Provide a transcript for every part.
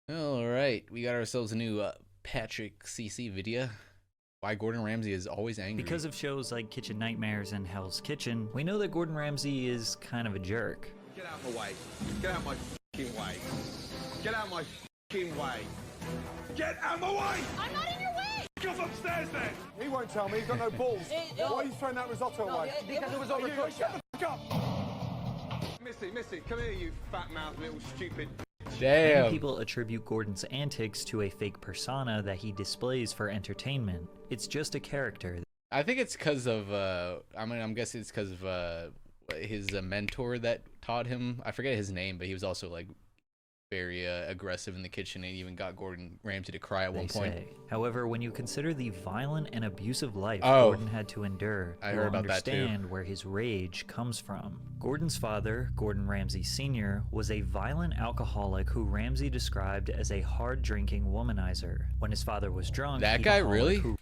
All right, we got ourselves a new Patrick CC video. Why Gordon Ramsay is always angry. Because of shows like Kitchen Nightmares and Hell's Kitchen, we know that Gordon Ramsay is kind of a jerk. Get out my way. Get out my f***ing way. Get out my f***ing way. Get out my way! I'm not in your way! Get upstairs then! He won't tell me, he's got no balls. Why are you throwing that risotto away? Because it was overcooked. Shut the fuck up! Missy, come here, you fat-mouthed little stupid... Damn. Many people attribute Gordon's antics to a fake persona that he displays for entertainment. It's just a character. I think it's because of, I'm guessing it's because of his mentor that taught him. I forget his name, but he was also like very aggressive in the kitchen and even got Gordon Ramsay to cry at one point. However, when you consider the violent and abusive life Oh, Gordon had to endure, I you'll heard about that too. understand where his rage comes from. Gordon's father, Gordon Ramsay Sr., was a violent alcoholic who Ramsay described as a hard-drinking womanizer. When his father was drunk, That he'd guy call really? who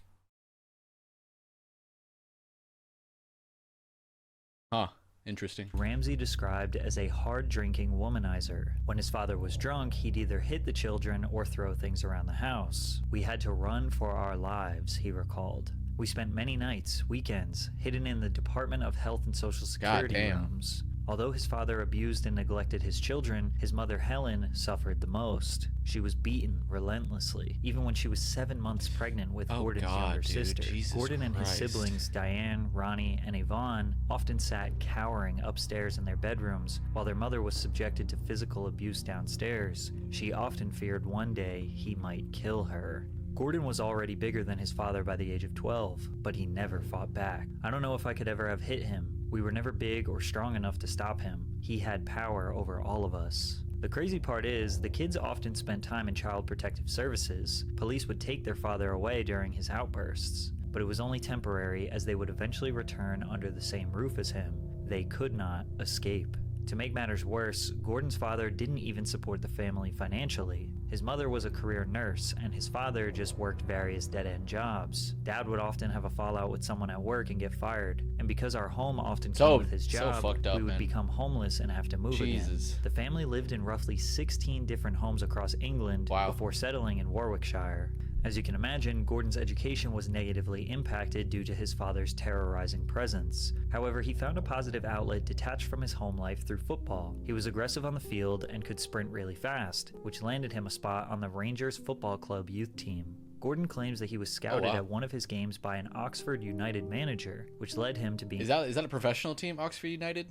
Huh. Interesting. Ramsay described as a hard-drinking womanizer. When his father was drunk, he'd either hit the children or throw things around the house. We had to run for our lives, he recalled. We spent many nights, weekends, hidden in the Department of Health and Social Security Goddamn. rooms. Although his father abused and neglected his children, his mother Helen suffered the most. She was beaten relentlessly, even when she was 7 months pregnant with Oh, Gordon's God, younger dude. sister. Jesus Gordon and his Christ. siblings, Diane, Ronnie, and Yvonne, often sat cowering upstairs in their bedrooms, while their mother was subjected to physical abuse downstairs. She often feared one day he might kill her. Gordon was already bigger than his father by the age of 12, but he never fought back. I don't know if I could ever have hit him. We were never big or strong enough to stop him. He had power over all of us. The crazy part is, the kids often spent time in Child Protective Services. Police would take their father away during his outbursts, but it was only temporary, as they would eventually return under the same roof as him. They could not escape. To make matters worse, Gordon's father didn't even support the family financially. His mother was a career nurse, and his father just worked various dead-end jobs. Dad would often have a fallout with someone at work and get fired, and because our home often came with his job, fucked up, we would man. become homeless and have to move Jesus. again. The family lived in roughly 16 different homes across England Wow. before settling in Warwickshire. As you can imagine, Gordon's education was negatively impacted due to his father's terrorizing presence. However, he found a positive outlet detached from his home life through football. He was aggressive on the field and could sprint really fast, which landed him a spot on the Rangers Football Club youth team. Gordon claims that he was scouted wow. at one of his games by an Oxford United manager, which led him to being Is that a professional team, Oxford United?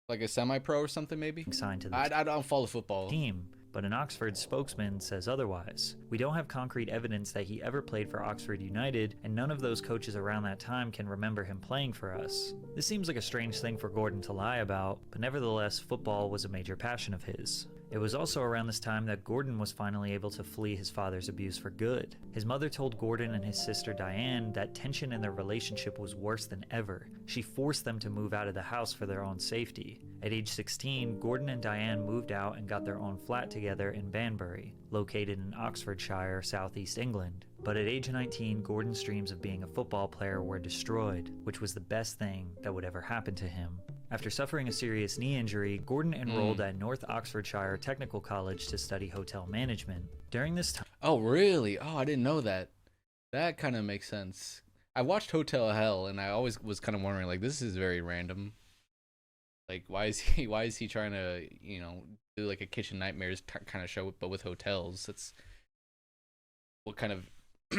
Like a semi-pro or something, maybe? signed to the I don't follow football. team, but an Oxford spokesman says otherwise. We don't have concrete evidence that he ever played for Oxford United, and none of those coaches around that time can remember him playing for us. This seems like a strange thing for Gordon to lie about, but nevertheless, football was a major passion of his. It was also around this time that Gordon was finally able to flee his father's abuse for good. His mother told Gordon and his sister Diane that tension in their relationship was worse than ever. She forced them to move out of the house for their own safety. At age 16, Gordon and Diane moved out and got their own flat together in Banbury, located in Oxfordshire, southeast England. But at age 19, Gordon's dreams of being a football player were destroyed, which was the best thing that would ever happen to him. After suffering a serious knee injury, Gordon enrolled at North Oxfordshire Technical College to study hotel management. During this time, Oh, really? Oh, I didn't know that. That kind of makes sense. I watched Hotel Hell, and I always was kind of wondering, like, this is very random. Like, why is he trying to, do like a Kitchen Nightmares kind of show, but with hotels? That's what kind of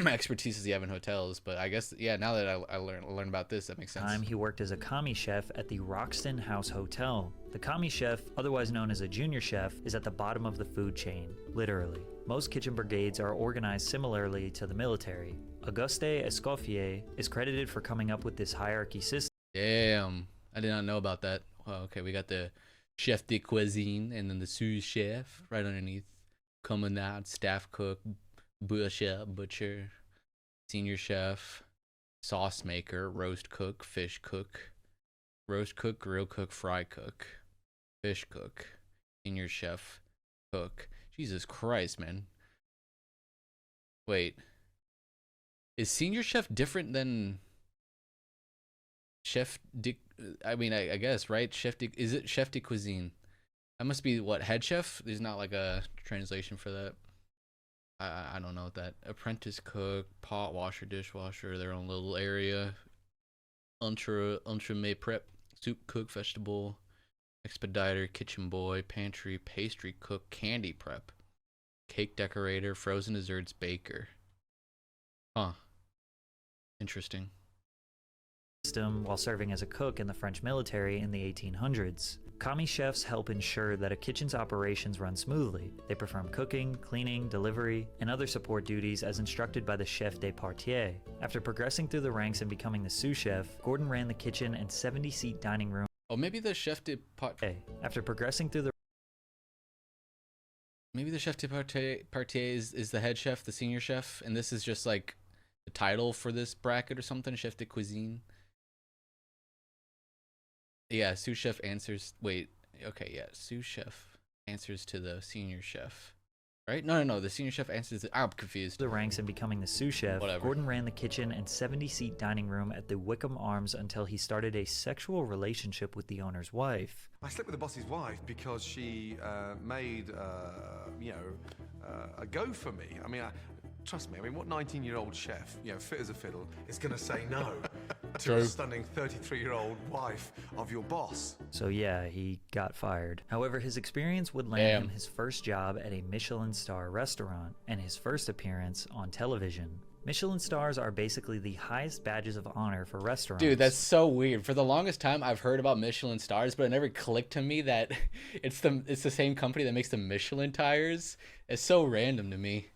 expertise does he have in hotels? But I guess, yeah, now that I learn about this, that makes sense. he worked as a commis chef at the Roxton House Hotel. The commis chef, otherwise known as a junior chef, is at the bottom of the food chain, literally. Most kitchen brigades are organized similarly to the military. Auguste Escoffier is credited for coming up with this hierarchy system. Damn, I did not know about that. Well, okay, we got the chef de cuisine and then the sous chef right underneath. Commandant, staff cook, butcher, senior chef, sauce maker, roast cook, fish cook, roast cook, grill cook, fry cook, fish cook, senior chef, cook. Jesus Christ, man. Wait. Is senior chef different than chef de... I guess, right? Is it chef de cuisine? That must be what, head chef? There's not like a translation for that. I don't know what that. Apprentice cook, pot washer, dishwasher, their own little area. Entremet prep, soup cook, vegetable, expediter, kitchen boy, pantry, pastry cook, candy prep, cake decorator, frozen desserts, baker. Huh. Interesting. System while serving as a cook in the French military in the 1800s. Commis chefs help ensure that a kitchen's operations run smoothly. They perform cooking, cleaning, delivery, and other support duties as instructed by the chef de partie. After progressing through the ranks and becoming the sous chef, Gordon ran the kitchen and 70-seat dining room. Oh, maybe the chef de partie. After progressing through the Maybe the chef de partie is the head chef, the senior chef, and this is just like the title for this bracket or something. Chef de cuisine. Yeah, sous chef answers. Wait, okay, yeah, sous chef answers to the senior chef, right? No. The senior chef answers. I'm confused. The ranks and becoming the sous chef, Whatever. Gordon ran the kitchen and 70-seat dining room at the Wickham Arms until he started a sexual relationship with the owner's wife. I slept with the boss's wife because she made, a go for me. I mean, trust me, what 19-year-old chef, fit as a fiddle, is going to say no to a stunning 33-year-old wife of your boss? So yeah, he got fired. However, his experience would land him his first job at a Michelin star restaurant and his first appearance on television. Michelin stars are basically the highest badges of honor for restaurants. Dude, that's so weird. For the longest time, I've heard about Michelin stars, but it never clicked to me that it's the same company that makes the Michelin tires. It's so random to me.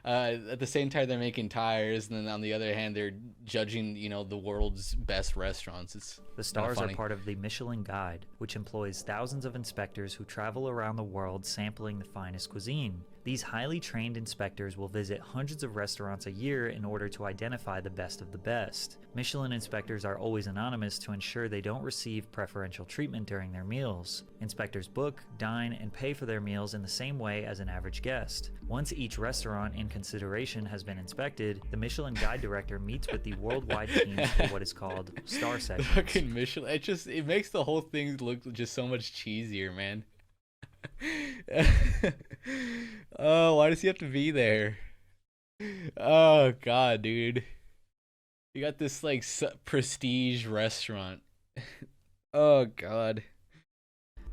At the same time they're making tires, and then on the other hand they're judging the world's best restaurants. It's the stars are part of the Michelin Guide, which employs thousands of inspectors who travel around the world sampling the finest cuisine. These highly trained inspectors will visit hundreds of restaurants a year in order to identify the best of the best. Michelin inspectors are always anonymous to ensure they don't receive preferential treatment during their meals. Inspectors book, dine, and pay for their meals in the same way as an average guest. Once each restaurant in consideration has been inspected, the Michelin Guide director meets with the worldwide teams for what is called star sessions. Fucking Michelin, it makes the whole thing look just so much cheesier, man. Oh, why does he have to be there? Oh god, dude. You got this like prestige restaurant. Oh god.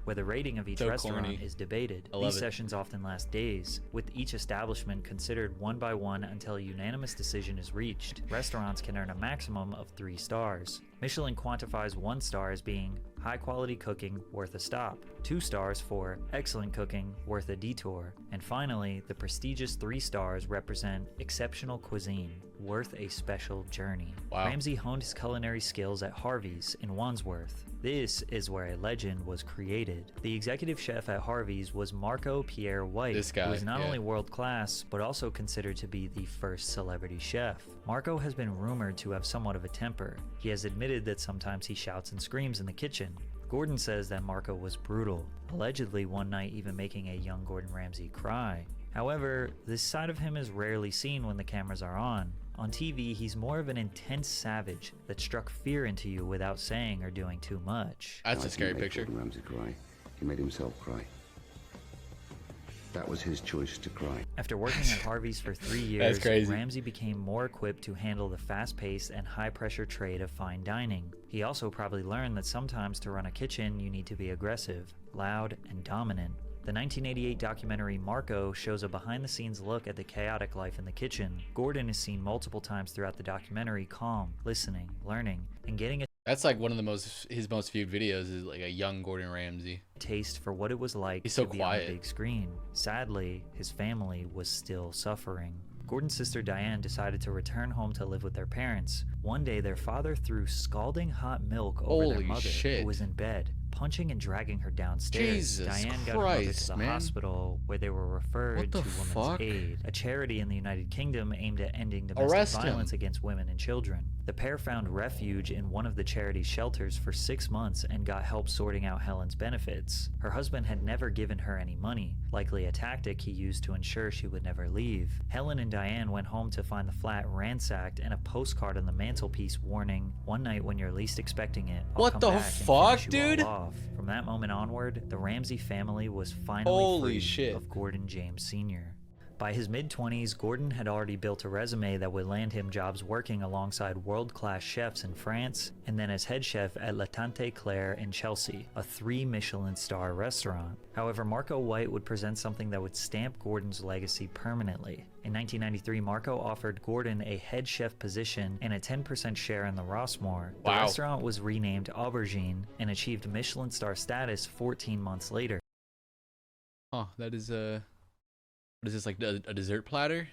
Where the rating of each restaurant is debated. These sessions often last days, with each establishment considered one by one until a unanimous decision is reached. Restaurants can earn a maximum of 3 stars. Michelin quantifies 1 star as being high quality cooking worth a stop, 2 stars for excellent cooking worth a detour, and finally, the prestigious 3 stars represent exceptional cuisine worth a special journey. Wow. Ramsay honed his culinary skills at Harvey's in Wandsworth. This is where a legend was created. The executive chef at Harvey's was Marco Pierre White, this guy, who is not only world-class, but also considered to be the first celebrity chef. Marco has been rumored to have somewhat of a temper. He has admitted that sometimes he shouts and screams in the kitchen. Gordon says that Marco was brutal, allegedly one night even making a young Gordon Ramsay cry. However, this side of him is rarely seen when the cameras are on. On TV, he's more of an intense savage that struck fear into you without saying or doing too much. That's a scary picture. Gordon Ramsay cry. He made himself cry. That was his choice to cry. After working at Harvey's for 3 years, Ramsay became more equipped to handle the fast-paced and high-pressure trade of fine dining. He also probably learned that sometimes to run a kitchen you need to be aggressive, loud, and dominant. The 1988 documentary Marco shows a behind-the-scenes look at the chaotic life in the kitchen. Gordon is seen multiple times throughout the documentary calm, listening, learning, and getting a That's like one of his most viewed videos is like a young Gordon Ramsay. Taste for what it was like He's so to be quiet. on the big screen. Sadly, his family was still suffering. Gordon's sister Diane decided to return home to live with their parents. One day, their father threw scalding hot milk over their mother, who was in bed, punching and dragging her downstairs. Jesus Diane got her mother to the man. hospital, where they were referred to Women's Aid, a charity in the United Kingdom aimed at ending domestic violence against women and children. The pair found refuge in one of the charity's shelters for 6 months and got help sorting out Helen's benefits. Her husband had never given her any money, likely a tactic he used to ensure she would never leave. Helen and Diane went home to find the flat ransacked and a postcard on the mantelpiece warning, "One night when you're least expecting it, I'll What come the back and fuck, finish you dude? all off." From that moment onward, the Ramsay family was finally free shit. of Gordon James Sr. By his mid-20s, Gordon had already built a resume that would land him jobs working alongside world-class chefs in France, and then as head chef at La Tante Claire in Chelsea, a 3 Michelin star restaurant. However, Marco White would present something that would stamp Gordon's legacy permanently. In 1993, Marco offered Gordon a head chef position and a 10% share in the Rossmore. The restaurant was renamed Aubergine and achieved Michelin star status 14 months later. Oh, that is what is this, like a dessert platter?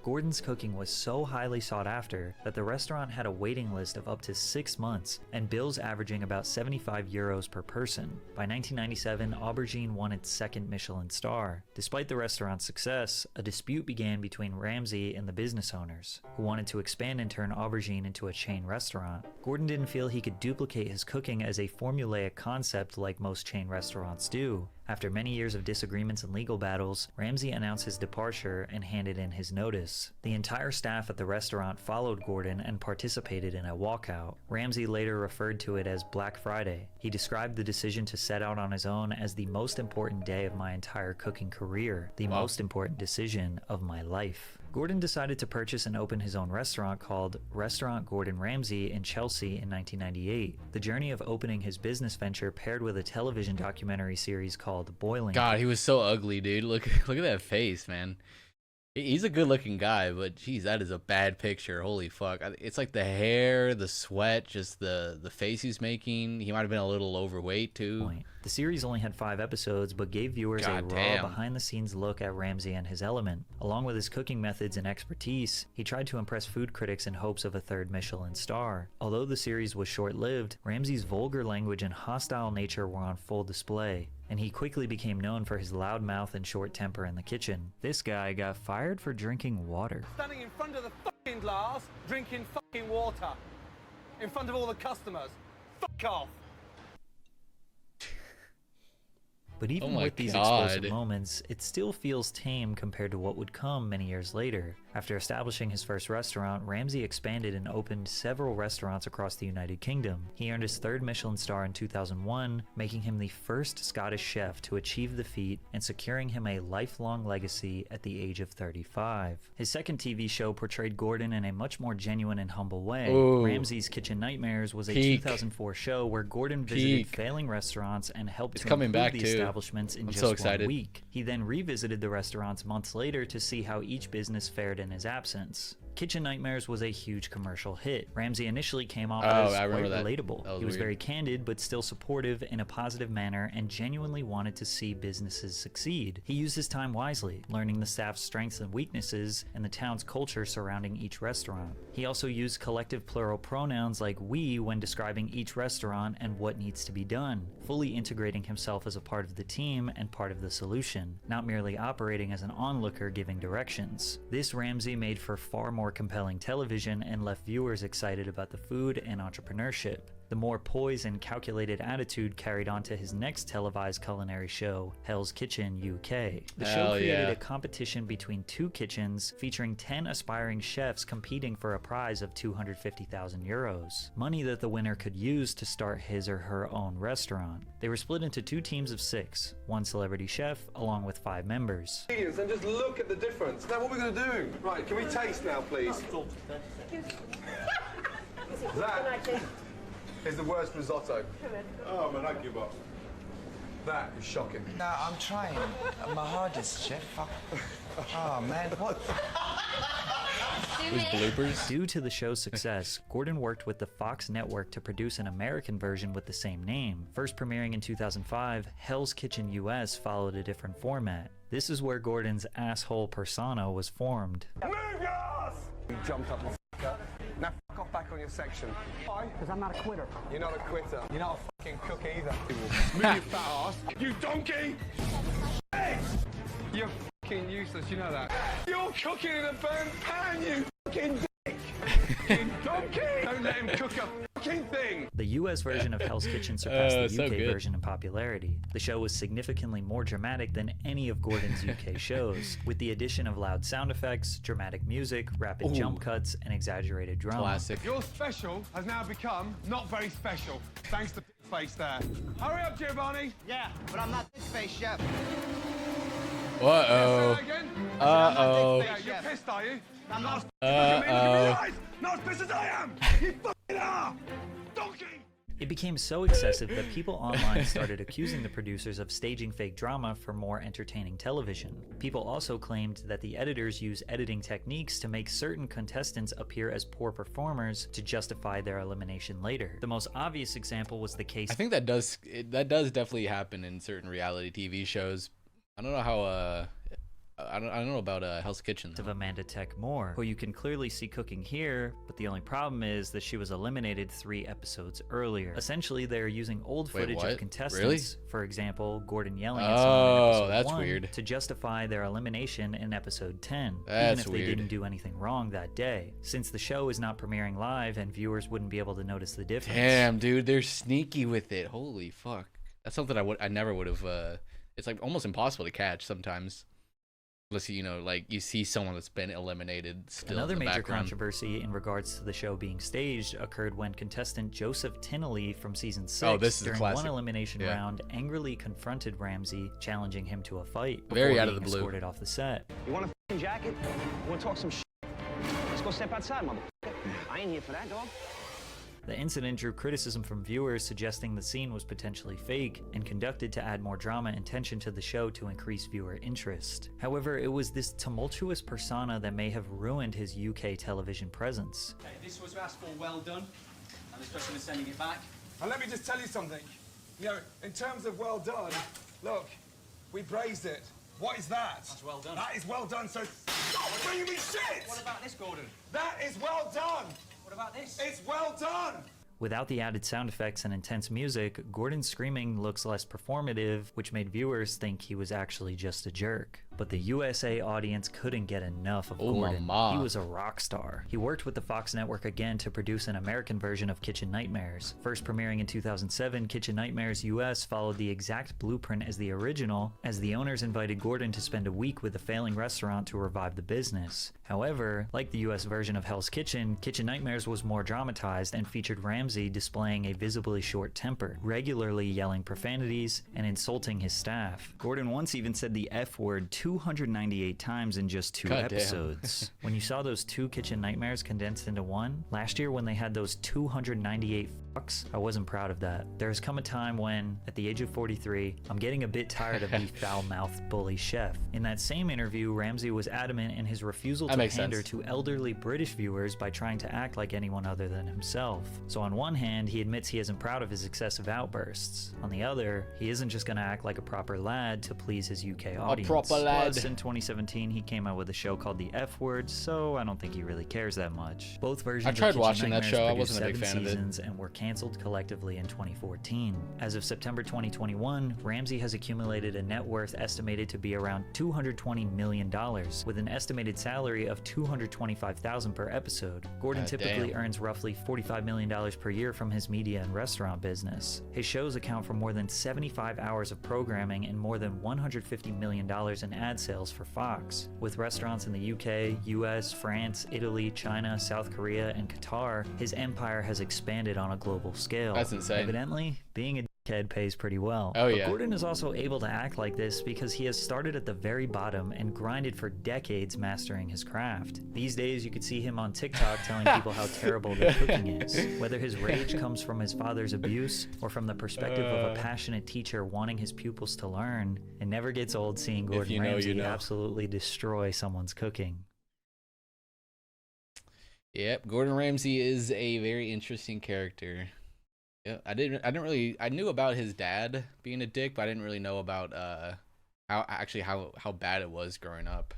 Gordon's cooking was so highly sought after that the restaurant had a waiting list of up to 6 months and bills averaging about 75 euros per person. By 1997, Aubergine won its 2nd Michelin star. Despite the restaurant's success, a dispute began between Ramsay and the business owners, who wanted to expand and turn Aubergine into a chain restaurant. Gordon didn't feel he could duplicate his cooking as a formulaic concept like most chain restaurants do. After many years of disagreements and legal battles, Ramsay announced his departure and handed in his notice. The entire staff at the restaurant followed Gordon and participated in a walkout. Ramsay later referred to it as Black Friday. He described the decision to set out on his own as the most important day of my entire cooking career, the most important decision of my life. Gordon decided to purchase and open his own restaurant called Restaurant Gordon Ramsay in Chelsea in 1998. The journey of opening his business venture paired with a television documentary series called Boiling. God, he was so ugly, dude. Look at that face, man. He's a good-looking guy, but geez, that is a bad picture. Holy fuck! It's like the hair, the sweat, just the face he's making. He might have been a little overweight too. The series only had 5 episodes, but gave viewers a raw, behind-the-scenes look at Ramsay and his element. Along with his cooking methods and expertise, he tried to impress food critics in hopes of a 3rd Michelin star. Although the series was short-lived, Ramsay's vulgar language and hostile nature were on full display, and he quickly became known for his loud mouth and short temper in the kitchen. This guy got fired for drinking water. Standing in front of the fucking glass, drinking fucking water. In front of all the customers. Fuck off. But even with these explosive moments, it still feels tame compared to what would come many years later. After establishing his first restaurant, Ramsay expanded and opened several restaurants across the United Kingdom. He earned his 3rd Michelin star in 2001, making him the first Scottish chef to achieve the feat and securing him a lifelong legacy at the age of 35. His 2nd TV show portrayed Gordon in a much more genuine and humble way. Ramsay's Kitchen Nightmares was a 2004 show where Gordon visited failing restaurants and helped to improve the establishments in just 1 week. He then revisited the restaurants months later to see how each business fared in his absence. Kitchen Nightmares was a huge commercial hit. Ramsay initially came off as quite relatable. He was very candid but still supportive in a positive manner and genuinely wanted to see businesses succeed. He used his time wisely, learning the staff's strengths and weaknesses and the town's culture surrounding each restaurant. He also used collective plural pronouns like we when describing each restaurant and what needs to be done, fully integrating himself as a part of the team and part of the solution, not merely operating as an onlooker giving directions. This Ramsay made for far more compelling television and left viewers excited about the food and entrepreneurship. The more poised and calculated attitude carried on to his next televised culinary show, Hell's Kitchen UK. The show created a competition between 2 kitchens featuring 10 aspiring chefs competing for a prize of 250,000 euros, money that the winner could use to start his or her own restaurant. They were split into 2 teams of 6, 1 celebrity chef along with 5 members. And just look at the difference. Now what we're going to do? Right, can we taste now, please? That is the worst risotto. Oh man, I give up. That is shocking. No, I'm trying. My hardest, chef. Oh man, what? Bloopers. Due to the show's success, Gordon worked with the Fox network to produce an American version with the same name. First premiering in 2005, Hell's Kitchen US followed a different format. This is where Gordon's asshole persona was formed. Move your ass! You jumped up the fucker. Now fuck off back on your section. Why? Because I'm not a quitter. You're not a quitter. You're not a fucking cook either. Move your fat ass. You donkey! Hey! You're fucking useless, you know that. You're cooking in a burnt pan, you fucking dick! You donkey! Don't let him cook a fucking thing! The US version of Hell's Kitchen surpassed the UK version in popularity. The show was significantly more dramatic than any of Gordon's UK shows, with the addition of loud sound effects, dramatic music, rapid jump cuts, and exaggerated drama. Classic. Your special has now become not very special, thanks to face there. Hurry up, Giovanni! Yeah, but I'm not this face, chef. Uh-oh. Say that again? Uh-oh. Yeah, you're pissed, are you? I'm not. Uh-oh. Not as pissed as I am. You fucking are. Donkey. It became so excessive that people online started accusing the producers of staging fake drama for more entertaining television. People also claimed that the editors use editing techniques to make certain contestants appear as poor performers to justify their elimination later. The most obvious example was the case. I think that does definitely happen in certain reality TV shows. I don't know how I don't know about Hell's Kitchen though. Of Amanda Tech Moore, who you can clearly see cooking here, but the only problem is that she was eliminated 3 episodes earlier. Essentially, they're using old footage of contestants, really? For example, Gordon yelling at someone in episode that's 1 weird. to justify their elimination in episode 10, That's even if weird. they didn't do anything wrong that day, since the show is not premiering live and viewers wouldn't be able to notice the difference. Damn, dude, they're sneaky with it. Holy fuck. That's something I never would have it's like almost impossible to catch sometimes. Unless you know, like you see someone that's been eliminated still. Another in the major background. controversy in regards to the show being staged occurred when contestant Joseph Tinnelly from season 6 this is a during classic. one elimination round angrily confronted Ramsay, challenging him to a fight before Very out of the being blue. escorted off the set. You want a f***ing jacket? You want to talk some shit? Let's go step outside, motherfucker. I ain't here for that, dog. The incident drew criticism from viewers suggesting the scene was potentially fake and conducted to add more drama and tension to the show to increase viewer interest. However, it was this tumultuous persona that may have ruined his UK television presence. Okay, this was asked for, well done, and this person is sending it back. And let me just tell you something. You know, in terms of well done, look, we praised it. What is that? That's well done. That is well done, so stop bringing me shit! What about this, Gordon? That is well done! What about this? It's well done! Without the added sound effects and intense music, Gordon's screaming looks less performative, which made viewers think he was actually just a jerk. But the USA audience couldn't get enough of Gordon. He was a rock star. He worked with the Fox network again to produce an American version of Kitchen Nightmares. First premiering in 2007, Kitchen Nightmares US followed the exact blueprint as the original, as the owners invited Gordon to spend a week with a failing restaurant to revive the business. However, like the US version of Hell's Kitchen, Kitchen Nightmares was more dramatized and featured Ramsay displaying a visibly short temper, regularly yelling profanities and insulting his staff. Gordon once even said the F word 298 times in just 2 episodes. When you saw those 2 Kitchen Nightmares condensed into one, last year when they had those 298 fucks, I wasn't proud of that. There has come a time when, at the age of 43, I'm getting a bit tired of the foul-mouthed bully chef. In that same interview, Ramsay was adamant in his refusal to pander to elderly British viewers by trying to act like anyone other than himself. So on one hand, he admits he isn't proud of his excessive outbursts. On the other, he isn't just gonna act like a proper lad to please his UK audience. A proper lad. Plus, in 2017, he came out with a show called The F Word, so I don't think he really cares that much. Both versions I tried of Kitchen watching that Nightmares show. I produced wasn't a big 7 fan of it. seasons and were canceled collectively in 2014. As of September 2021, Ramsay has accumulated a net worth estimated to be around $220 million, with an estimated salary of $225,000 per episode. Gordon typically earns roughly $45 million per year from his media and restaurant business. His shows account for more than 75 hours of programming and more than $150 million in ad sales for Fox. With restaurants in the UK, US, France, Italy, China, South Korea, and Qatar, his empire has expanded on a global scale. That's insane. Evidently, being a dickhead pays pretty well. Oh, But yeah. Gordon is also able to act like this because he has started at the very bottom and grinded for decades mastering his craft. These days, you could see him on TikTok telling people how terrible their cooking is. Whether his rage comes from his father's abuse or from the perspective of a passionate teacher wanting his pupils to learn, it never gets old seeing Gordon you know, Ramsay you know. absolutely destroy someone's cooking. Yep, Gordon Ramsay is a very interesting character. Yeah, I knew about his dad being a dick, but I didn't really know about how bad it was growing up.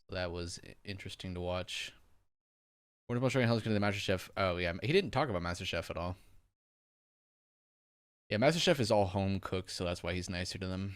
So that was interesting to watch. What about showing Hell's Kitchen to the MasterChef? Oh yeah, he didn't talk about MasterChef at all. Yeah, MasterChef is all home cooked, so that's why he's nicer to them.